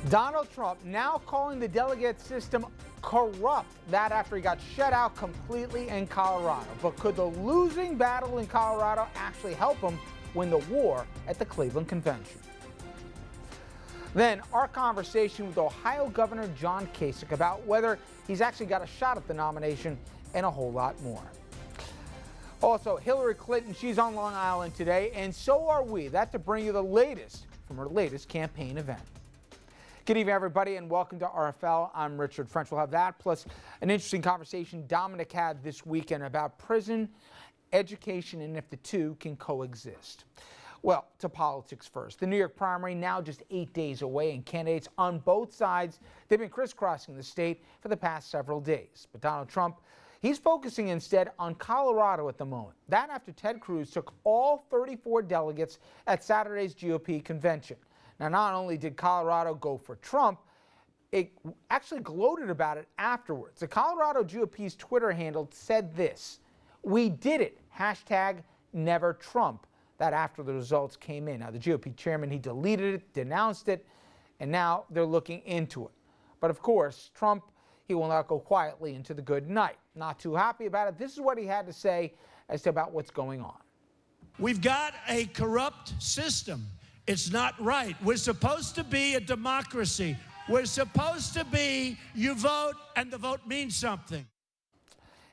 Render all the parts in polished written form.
Donald Trump now calling the delegate system corrupt. That after he got shut out completely in Colorado. But could the losing battle in Colorado actually help him win the war at the Cleveland convention? Then our conversation with Ohio Governor John Kasich about whether he's actually got a shot at the nomination and a whole lot more. Also, Hilary Clinton, she's on Long Island today, and so are we. That's to bring you the latest from her latest campaign event. Good evening, everybody, and welcome to RFL. I'm Richard French. We'll have that, plus an interesting conversation Dominic had this weekend about prison, education, and if the two can coexist. Well, to politics first. The New York primary now just 8 days away, and candidates on both sides, they've been crisscrossing the state for the past several days. But Donald Trump, he's focusing instead on Colorado at the moment. That after Ted Cruz took all 34 delegates at Saturday's GOP convention. Now, not only did Colorado go for Trump, it actually gloated about it afterwards. The Colorado GOP's Twitter handle said this: "We did it, #NeverTrump." That after the results came in. Now, the GOP chairman, he deleted it, denounced it, and now they're looking into it. But of course, Trump, he will not go quietly into the good night. Not too happy about it. This is what he had to say as to about what's going on. We've got a corrupt system. It's not right. We're supposed to be a democracy. We're supposed to be, you vote, and the vote means something.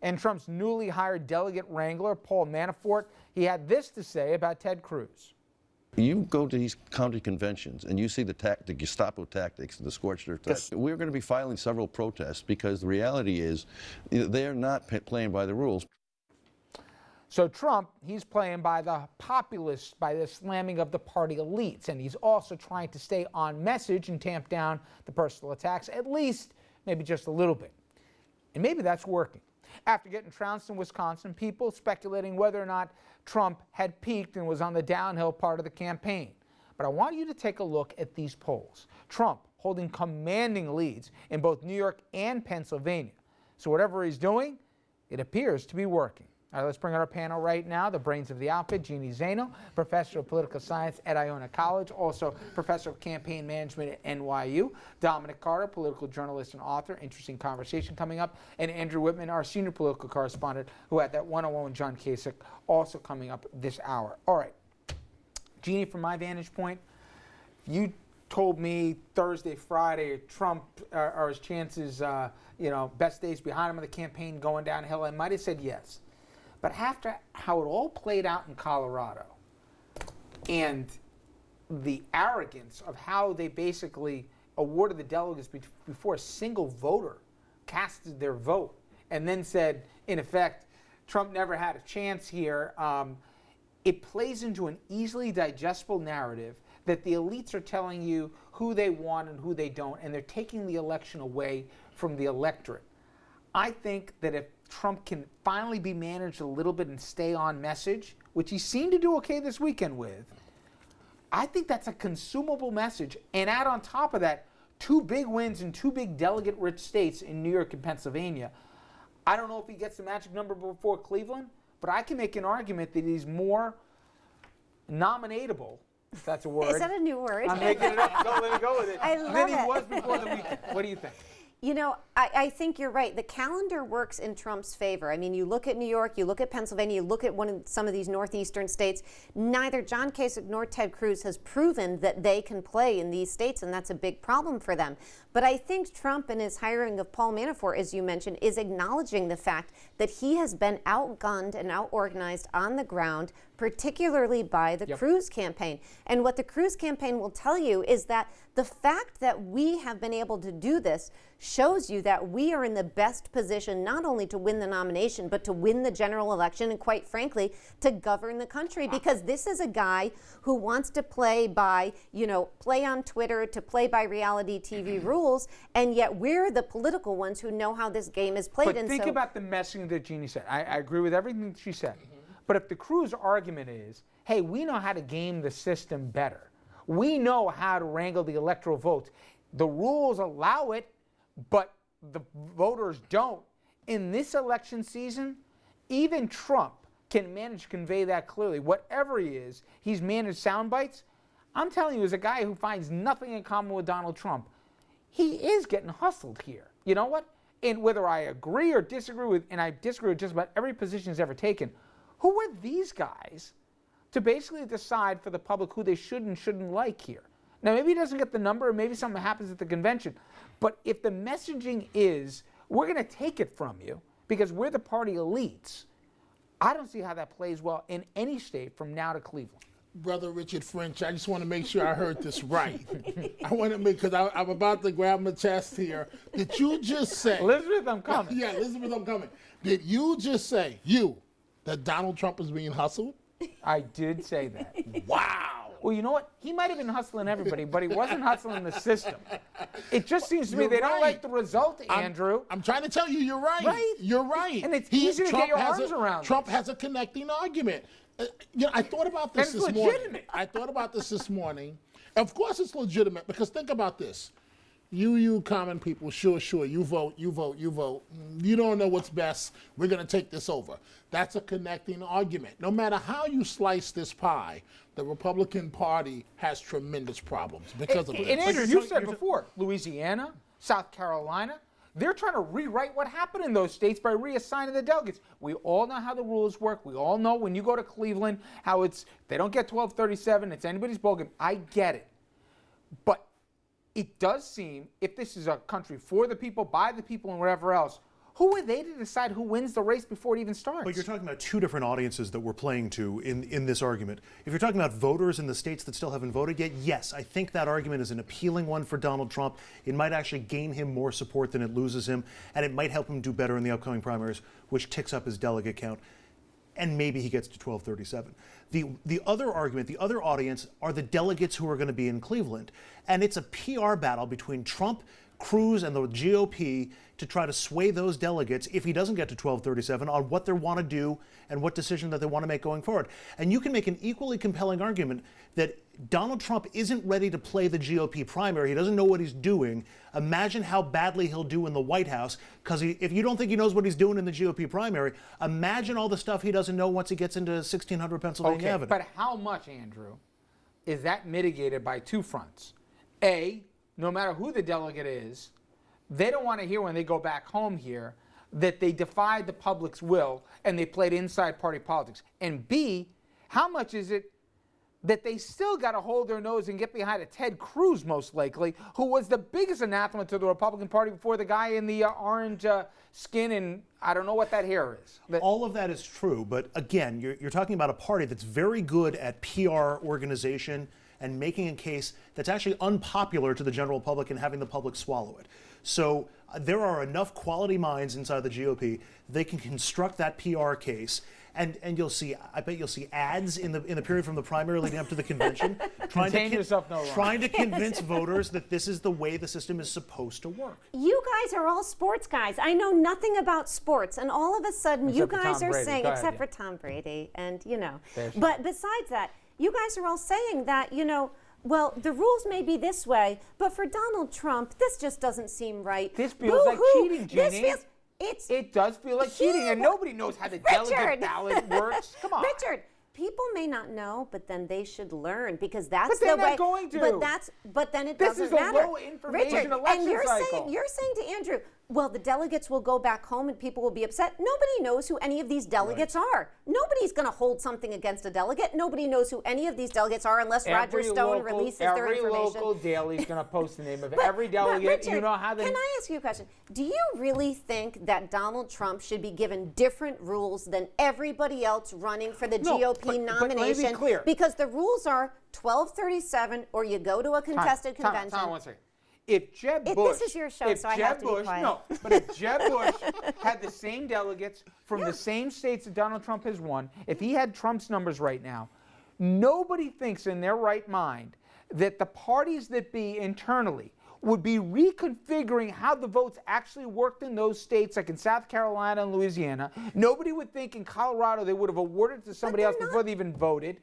And Trump's newly hired delegate wrangler, Paul Manafort, he had this to say about Ted Cruz. You go to these county conventions and you see the Gestapo tactics, the scorched earth tactics. We're going to be filing several protests because the reality is they're not playing by the rules. So Trump, he's playing by the populists, by the slamming of the party elites, and he's also trying to stay on message and tamp down the personal attacks, at least maybe just a little bit. And maybe that's working. After getting trounced in Wisconsin, people speculating whether or not Trump had peaked and was on the downhill part of the campaign. But I want you to take a look at these polls. Trump holding commanding leads in both New York and Pennsylvania. So whatever he's doing, it appears to be working. All right, let's bring out our panel right now. The brains of the outfit, Jeannie Zaino, professor of political science at Iona College, also professor of campaign management at NYU. Dominic Carter, political journalist and author. Interesting conversation coming up. And Andrew Whitman, our senior political correspondent, who had that one-on-one with John Kasich, also coming up this hour. All right, Jeannie, from my vantage point, you told me Thursday, Friday, Trump are his chances, best days behind him in the campaign going downhill. I might have said yes. But after how it all played out in Colorado and the arrogance of how they basically awarded the delegates before a single voter casted their vote and then said, in effect, Trump never had a chance here, it plays into an easily digestible narrative that the elites are telling you who they want and who they don't, and they're taking the election away from the electorate. I think that if Trump can finally be managed a little bit and stay on message, which he seemed to do okay this weekend with, I think that's a consumable message. And add on top of that, two big wins in two big delegate-rich states in New York and Pennsylvania. I don't know if he gets the magic number before Cleveland, but I can make an argument that he's more nominatable, if that's a word. Is that a new word? I'm making it up. Let me go with it. I love than he it. was before the weekend. What do you think? You know, I think you're right. The calendar works in Trump's favor. I mean, you look at New York, you look at Pennsylvania, you look at some of these northeastern states. Neither John Kasich nor Ted Cruz has proven that they can play in these states, and that's a big problem for them. But I think Trump and his hiring of Paul Manafort, as you mentioned, is acknowledging the fact that he has been outgunned and outorganized on the ground, particularly by the Cruz campaign. And what the Cruz campaign will tell you is that the fact that we have been able to do this shows you that we are in the best position not only to win the nomination, but to win the general election and, quite frankly, to govern the country. Because this is a guy who wants to play by, play on Twitter, to play by reality TV rules, and yet we're the political ones who know how this game is played. But think about the messaging that Jeannie said. I agree with everything she said. But if the Cruz argument is, hey, we know how to game the system better, we know how to wrangle the electoral votes, the rules allow it, but the voters don't. In this election season, even Trump can manage to convey that clearly. Whatever he is, he's managed sound bites. I'm telling you, as a guy who finds nothing in common with Donald Trump, he is getting hustled here. You know what? And whether I agree or disagree with, and I disagree with just about every position he's ever taken, who are these guys to basically decide for the public who they should and shouldn't like here? Now, maybe he doesn't get the number, or maybe something happens at the convention, but if the messaging is, we're going to take it from you because we're the party elites, I don't see how that plays well in any state from now to Cleveland. Brother Richard French, I just want to make sure I heard this right. I want to make, because I'm about to grab my chest here. Did you just say... Elizabeth, I'm coming. Yeah, Elizabeth, I'm coming. Did you just say, that Donald Trump is being hustled? I did say that. Wow. Well, you know what? He might have been hustling everybody, but he wasn't hustling the system. It just seems to me they don't like the result, Andrew. I'm trying to tell you, you're right. Right. You're right. And it's easy to get your arms around. Trump has a connecting argument. I thought about this this morning. Legitimate. I thought about this this morning. Of course it's legitimate, because think about this. You common people, sure, you vote. You don't know what's best. We're going to take this over. That's a connecting argument. No matter how you slice this pie, the Republican Party has tremendous problems because of this. And Andrew, you said before, Louisiana, South Carolina, they're trying to rewrite what happened in those states by reassigning the delegates. We all know how the rules work. We all know when you go to Cleveland how they don't get 1237. It's anybody's ballgame. I get it. But it does seem, if this is a country for the people, by the people, and whatever else, who are they to decide who wins the race before it even starts? But you're talking about two different audiences that we're playing to in this argument. If you're talking about voters in the states that still haven't voted yet, yes, I think that argument is an appealing one for Donald Trump. It might actually gain him more support than it loses him, and it might help him do better in the upcoming primaries, which ticks up his delegate count. And maybe he gets to 1237. The other argument, the other audience, are the delegates who are going to be in Cleveland. And it's a PR battle between Trump, Cruz, and the GOP to try to sway those delegates, if he doesn't get to 1237, on what they want to do and what decision that they want to make going forward. And you can make an equally compelling argument that Donald Trump isn't ready to play the GOP primary. He doesn't know what he's doing. Imagine how badly he'll do in the White House, because if you don't think he knows what he's doing in the GOP primary, imagine all the stuff he doesn't know once he gets into 1600 Pennsylvania Avenue. But how much, Andrew, is that mitigated by two fronts? A, no matter who the delegate is, they don't want to hear when they go back home here that they defied the public's will and they played inside party politics. And B, how much is it that they still got to hold their nose and get behind a Ted Cruz, most likely, who was the biggest anathema to the Republican Party before the guy in the orange skin and I don't know what that hair is. All of that is true, but again, you're talking about a party that's very good at PR organization and making a case that's actually unpopular to the general public and having the public swallow it. So there are enough quality minds inside the GOP, they can construct that PR case. And you'll see, I bet you'll see ads in the period from the primary leading up to the convention trying to convince voters that this is the way the system is supposed to work. You guys are all sports guys. I know nothing about sports, and all of a sudden you guys are saying, except for Tom Brady, and but besides that, you guys are all saying that, well, the rules may be this way, but for Donald Trump, this just doesn't seem right. This feels like cheating, Jeannie. It does feel like cheating, and nobody knows how the delegate ballot works. Come on. Richard, people may not know, but then they should learn, because that's the way. But they're not going to. But then it this doesn't matter. This is a low information Richard, election and you're cycle. You're saying to Andrew, well, the delegates will go back home and people will be upset. Nobody knows who any of these delegates are. Nobody's going to hold something against a delegate. Nobody knows who any of these delegates are unless Roger Stone releases their information. Every local daily is going to post the name of every delegate. Richard, you know how they... Can I ask you a question? Do you really think that Donald Trump should be given different rules than everybody else running for the GOP nomination? But let me be clear. Because the rules are 1237 or you go to a contested convention. Tom, 1 second. If Jeb Bush, this is your show, so I have to be quiet. No, but if Jeb Bush had the same delegates from the same states that Donald Trump has won, if he had Trump's numbers right now, nobody thinks in their right mind that the parties that be internally would be reconfiguring how the votes actually worked in those states, like in South Carolina and Louisiana. Nobody would think in Colorado they would have awarded it to somebody else before they even voted.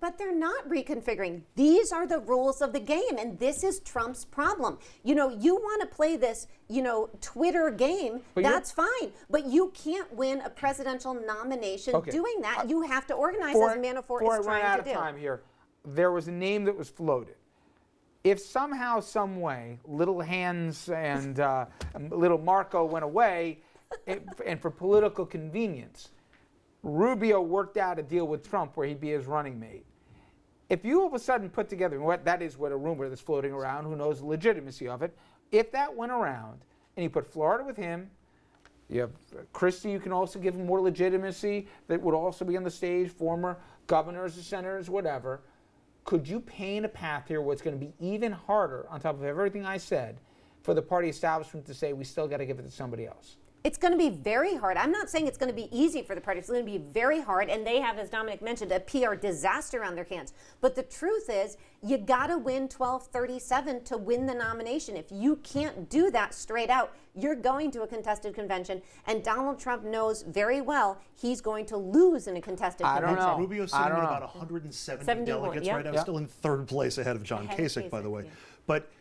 But they're not reconfiguring. These are the rules of the game, and this is Trump's problem. You want to play this, Twitter game, that's fine. But you can't win a presidential nomination doing that. You have to organize, as Manafort is trying to do. Before I run out of time here, there was a name that was floated. If somehow, some way, little Hans and little Marco went away, and for political convenience, Rubio worked out a deal with Trump where he'd be his running mate. If you all of a sudden put together, that is what a rumor that's floating around, who knows the legitimacy of it, if that went around and you put Florida with him, you have Christie, you can also give him more legitimacy, that would also be on the stage, former governors, senators, whatever. Could you paint a path here where it's going to be even harder, on top of everything I said, for the party establishment to say we still got to give it to somebody else? It's going to be very hard. I'm not saying it's going to be easy for the party. It's going to be very hard, and they have, as Dominic mentioned, a PR disaster on their hands. But the truth is, you got to win 1237 to win the nomination. If you can't do that straight out, you're going to a contested convention, and Donald Trump knows very well he's going to lose in a contested convention. know. Rubio's sitting at about 170 delegates right now. Yep. Still in third place ahead of John Ahead of Kasich, by the way. yeah. But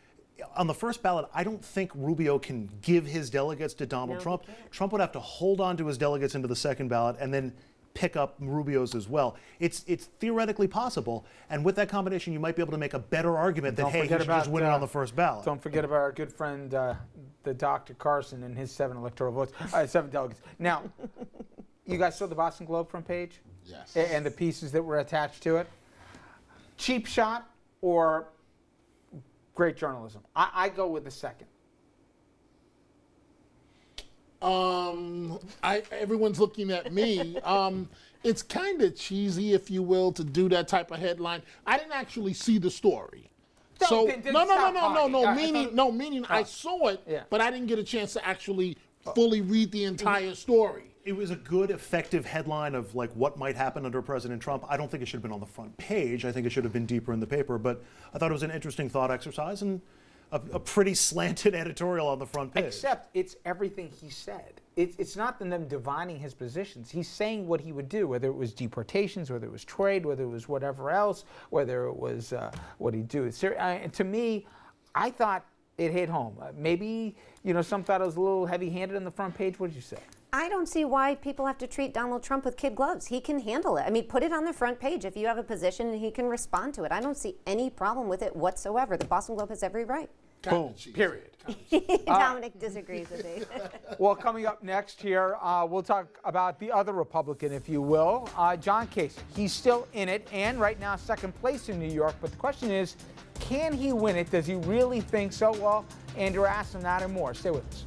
on the first ballot, I don't think Rubio can give his delegates to Donald No, Trump. he can't. Trump would have to hold on to his delegates into the second ballot and then pick up Rubio's as well. It's theoretically possible, and with that combination, you might be able to make a better argument that, Don't hey, he forget should just about, win it on the first ballot. Don't forget about our good friend, the Dr. Carson, and his 7 electoral votes, 7 delegates. Now, you guys saw the Boston Globe front page? Yes. And the pieces that were attached to it? Cheap shot or great journalism? I go with the second. Everyone's looking at me. It's kind of cheesy, if you will, to do that type of headline. I didn't actually see the story. So then no. stop talking. Meaning I saw it, Yeah. but I didn't get a chance to actually fully read the entire story. It was a good, effective headline of like what might happen under President Trump. I don't think it should have been on the front page. I think it should have been deeper in the paper. But I thought it was an interesting thought exercise and a pretty slanted editorial on the front page. Except it's everything he said. It's not them divining his positions. He's saying what he would do, whether it was deportations, whether it was trade, whether it was whatever else, whether it was what he'd do. To me, I thought it hit home. Maybe, some thought it was a little heavy-handed on the front page. What did you say? I don't see why people have to treat Donald Trump with kid gloves. He can handle it. I mean, put it on the front page if you have a position and he can respond to it. I don't see any problem with it whatsoever. The Boston Globe has every right. Boom. Period. Dominic disagrees with me. Well, coming up next here, we'll talk about the other Republican, if you will, John Kasich. He's still in it, and right now second place in New York. But the question is, can he win it? Does he really think so? Well, Andrew asked him that and more. Stay with us.